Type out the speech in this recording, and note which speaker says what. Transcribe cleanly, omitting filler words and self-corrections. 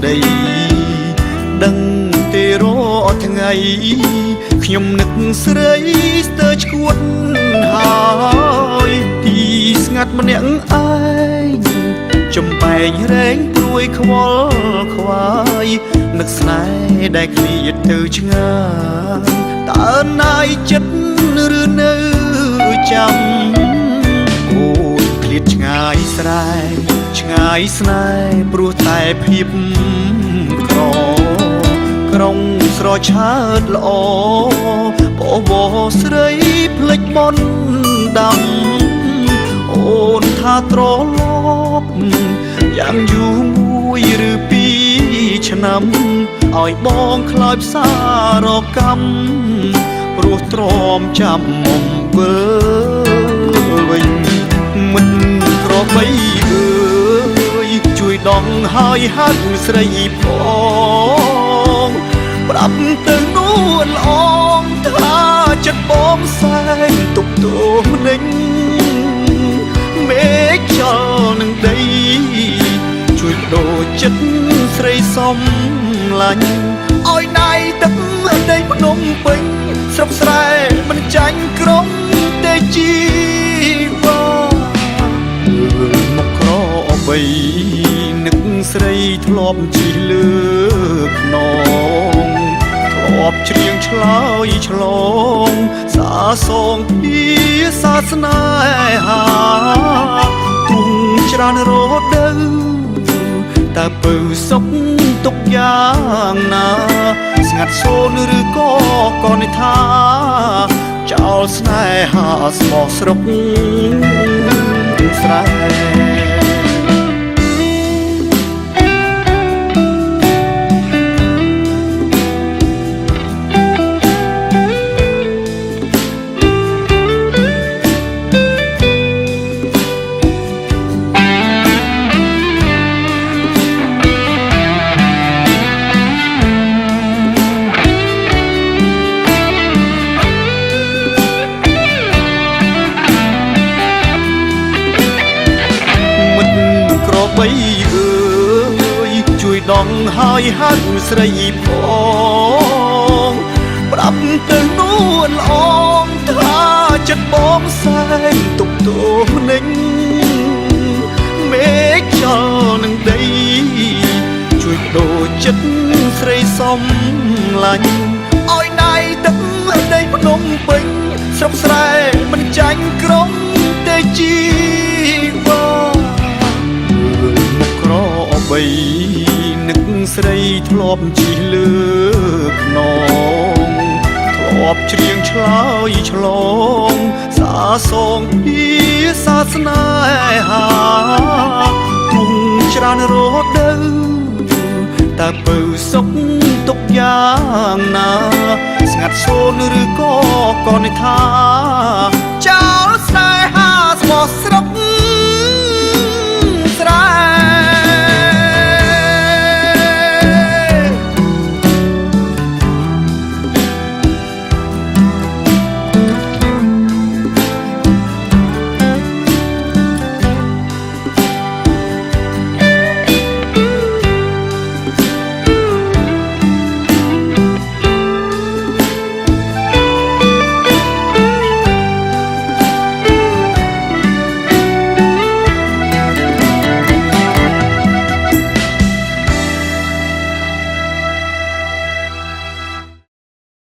Speaker 1: ដីដឹងទេរថ្ងៃខ្ញុំនឹកស្រីស្ទើរឈួតហើយទីស្ងាត់ម្នាក់ឯងចំបែងរែងព្រួយខ្វល់ខ្វាយនឹកស្នេហ៍ដែលឃ្លាតទៅឆ្ងាយតើណាយចិត្តឬនៅចាំអូនឃ្លាតឆ្ងាយស្រែឆ្ងាយស្នេហ៍ព្រោះតែភាពក្រុងស្រឆើតល្អបបស្រីភ្លេចមនដាំអូនថាត្រឡប់យ៉ាងយូរមួយឬពីរឆ្នាំឲ្យបងខ្លោចផ្សារកម្មព្រោះទ្រាំចាំមកវិលវិញមិនក្របីអើយជួយដងហើយហាត់ស្រីផងប្រាប់ទៅនួនល្អងថាចិត្តបងសែងទុកទោមនិញមេឃខ្យល់នឹងដីជួយដូរចិត្តស្រីសំឡាញ់ឲ្យណៃទឹកដីភ្នំពេញស្រុកស្រែមិនចាញ់ក្រុងទេជីវ៉ាមកក្របីនឹកស្រីធ្លាប់ជិះលើខ្នងធ្លាប់ច្រៀងឆ្លើយឆ្លងសាសងពីសាសនាហាទុំច្រើនរដូវតើពៅសុខទុកយ៉ាងណាស្ងាត់សូនឬក៏និថាចោលស្នេហាស្មោះស្រុកស្រែបីអើយជួយដងហើយហាត់ស្រីផងប្រាប់ទៅនួនល្អងថាចិត្តបងសែងទុកទោមនិញមេឃខ្យល់នឹងដីជួយដូរចិត្តស្រីសំឡាញ់ឲ្យណៃទឹកដីភ្នំពេញស្រុកស្រែមិនចាញ់ក្រុងទេជីវ៉ាបីនឹកស្រីធ្លាប់ជិះលើខ្នងធ្លាប់ច្រៀងឆ្លើយឆ្លងសាសងពីសាសនាហាទុំច្រើនរដូវតើពៅសុខទុកយ៉ាងណាស្ងាត់សូនឬក៏និថាចោ